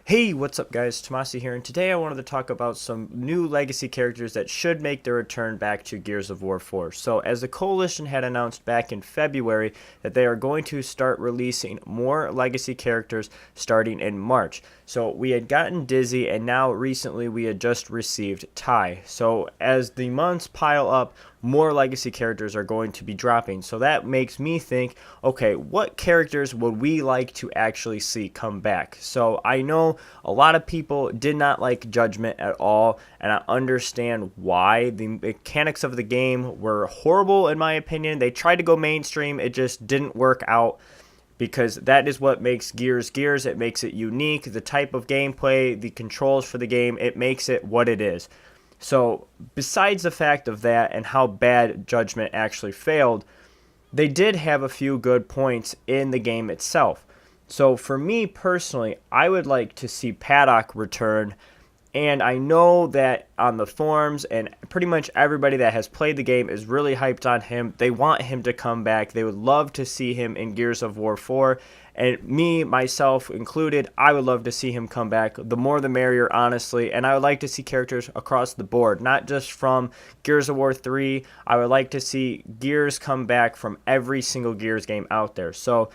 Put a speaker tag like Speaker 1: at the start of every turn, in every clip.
Speaker 1: Hey, what's up guys, Tomasi here, and today I wanted to talk about some new legacy characters that should make their return back to Gears of War 4. So, as the Coalition had announced back in February that they are going to start releasing more legacy characters starting in March. So, we had gotten Dizzy, and now recently we had just received Ty. So, as the months pile up, more legacy characters are going to be dropping. So that makes me think, okay, what characters would we like to actually see come back? So I know a lot of people did not like Judgment at all, and I understand why. The mechanics of the game were horrible in my opinion. They tried to go mainstream, it just didn't work out, because that is what makes Gears Gears. It makes it unique. The type of gameplay, the controls for the game, it makes it what it is. So, besides the fact of that and how bad Judgment actually failed, they did have a few good points in the game itself. So, for me personally, I would like to see Paddock return. And I know that on the forums and pretty much everybody that has played the game is really hyped on him. They want him to come back. They would love to see him in Gears of War 4. And me, myself included, I would love to see him come back. The more the merrier, honestly. And I would like to see characters across the board, not just from Gears of War 3. I would like to see Gears come back from every single Gears game out there. So,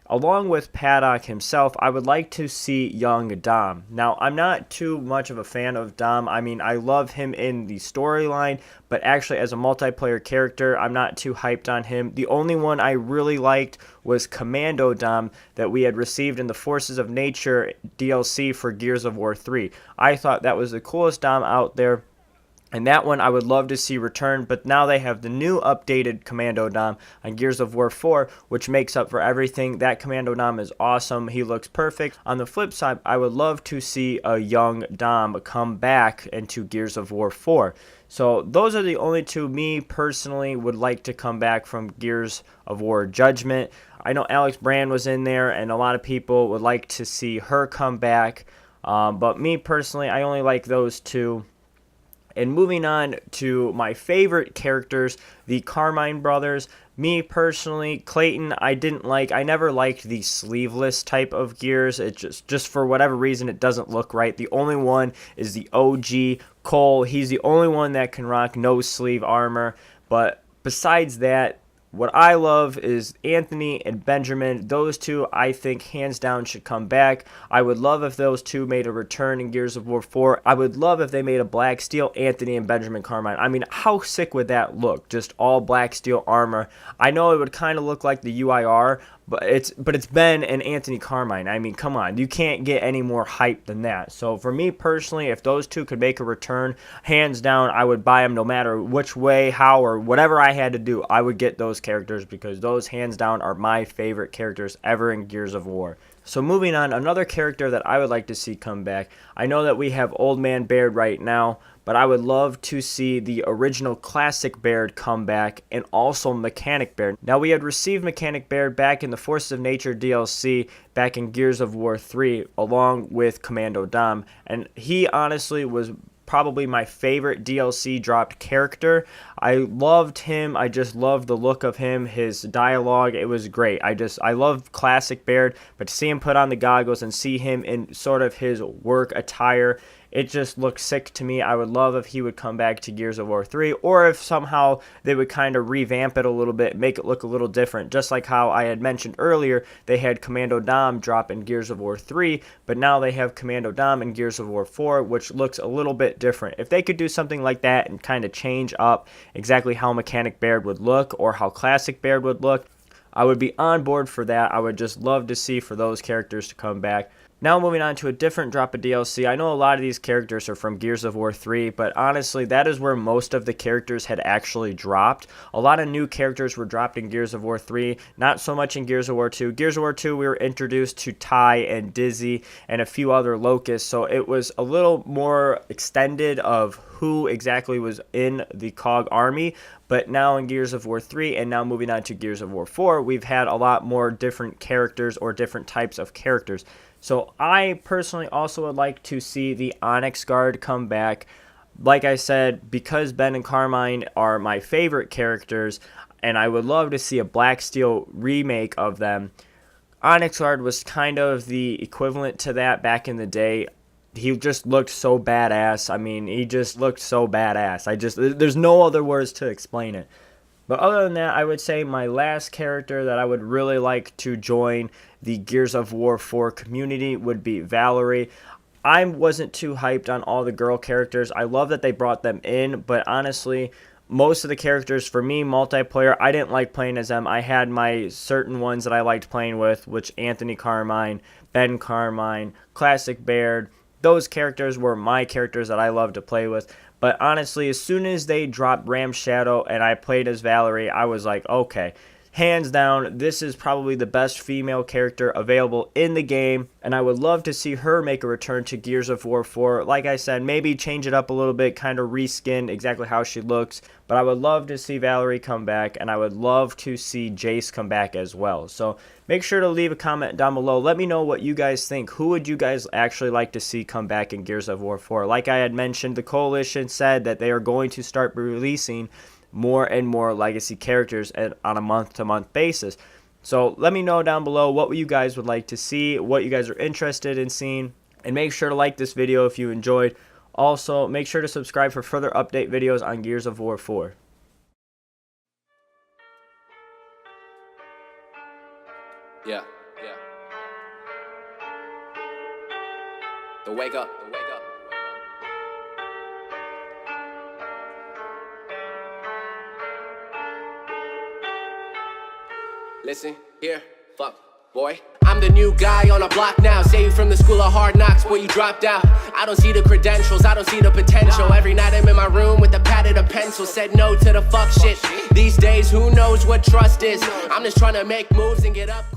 Speaker 1: along with Paddock himself, I would like to see young Dom. Now, I'm not too much of a fan of Dom. I mean, I love him in the storyline, but actually as a multiplayer character, I'm not too hyped on him. The only one I really liked was Commando Dom that we had received in the Forces of Nature DLC for Gears of War 3. I thought that was the coolest Dom out there. And that one I would love to see return, but now they have the new updated Commando Dom on Gears of War 4, which makes up for everything. That Commando Dom is awesome. He looks perfect. On the flip side, I would love to see a young Dom come back into Gears of War 4. So those are the only two me personally would like to come back from Gears of War Judgment. I know Alex Brand was in there, and a lot of people would like to see her come back. But me personally, I only like those two. And moving on to my favorite characters, the Carmine brothers. Me personally, Clayton, I never liked the sleeveless type of Gears. It just for whatever reason, it doesn't look right. The only one is the OG Cole. He's the only one that can rock no sleeve armor. But besides that, what I love is Anthony and Benjamin. Those two, I think, hands down should come back. I would love if those two made a return in Gears of War 4. I would love if they made a Black Steel Anthony and Benjamin Carmine. I mean, how sick would that look? Just all Black Steel armor. I know it would kind of look like the UIR, but it's Ben and Anthony Carmine. I mean, come on. You can't get any more hype than that. So for me personally, if those two could make a return, hands down, I would buy them no matter which way, how, or whatever I had to do. I would get those characters because those hands down are my favorite characters ever in Gears of War. So moving on, another character that I would like to see come back. I know that we have Old Man Baird right now, but I would love to see the original classic Baird come back and also Mechanic Baird. Now, we had received Mechanic Baird back in the Forces of Nature DLC back in Gears of War 3 along with Commando Dom, and he honestly was probably my favorite DLC dropped character. I loved him. I just loved the look of him, his dialogue. It was great. I love classic Baird, but to see him put on the goggles and see him in sort of his work attire, it just looks sick to me. I would love if he would come back to Gears of War 3, or if somehow they would kind of revamp it a little bit, make it look a little different, just like how I had mentioned earlier, they had Commando Dom drop in Gears of War 3, but now they have Commando Dom in Gears of War 4, which looks a little bit different. If they could do something like that and kind of change up exactly how Mechanic Baird would look or how Classic Baird would look, I would be on board for that. I would just love to see for those characters to come back. Now moving on to a different drop of DLC. I know a lot of these characters are from Gears of War 3, but honestly, that is where most of the characters had actually dropped. A lot of new characters were dropped in Gears of War 3, not so much in Gears of War 2. Gears of War 2, we were introduced to Ty and Dizzy and a few other locusts, so it was a little more extended of who exactly was in the COG army. But now in Gears of War 3 and now moving on to Gears of War 4, we've had a lot more different characters or different types of characters. So I personally also would like to see the Onyx Guard come back. Like I said, because Ben and Carmine are my favorite characters, and I would love to see a Black Steel remake of them, Onyx Guard was kind of the equivalent to that back in the day. He just looked so badass. I mean, he just looked so badass. There's no other words to explain it. But other than that, I would say my last character that I would really like to join the Gears of War 4 community would be Valkyrie. I wasn't too hyped on all the girl characters. I love that they brought them in, but honestly, most of the characters for me, multiplayer, I didn't like playing as them. I had my certain ones that I liked playing with, which Anthony Carmine, Ben Carmine, Classic Baird. Those characters were my characters that I loved to play with. But honestly, as soon as they dropped Ram Shadow and I played as Valkyrie, I was like, okay, hands down, this is probably the best female character available in the game, and I would love to see her make a return to Gears of War 4. Like I said, maybe change it up a little bit, kind of reskin exactly how she looks, but I would love to see Valkyrie come back, and I would love to see Jace come back as well. So make sure to leave a comment down below. Let me know what you guys think. Who would you guys actually like to see come back in Gears of War 4? Like I had mentioned, the Coalition said that they are going to start releasing more and more legacy characters on a month-to-month basis. So let me know down below what you guys would like to see, what you guys are interested in seeing, and make sure to like this video if you enjoyed. Also, make sure to subscribe for further update videos on Gears of War 4.
Speaker 2: Yeah. The wake up. Listen, here, fuck, boy. I'm the new guy on the block now. Saved from the school of hard knocks, boy, you dropped out. I don't see the credentials, I don't see the potential. Every night I'm in my room with a pad and a pencil. Said no to the fuck shit. These days, who knows what trust is? I'm just trying to make moves and get up quick.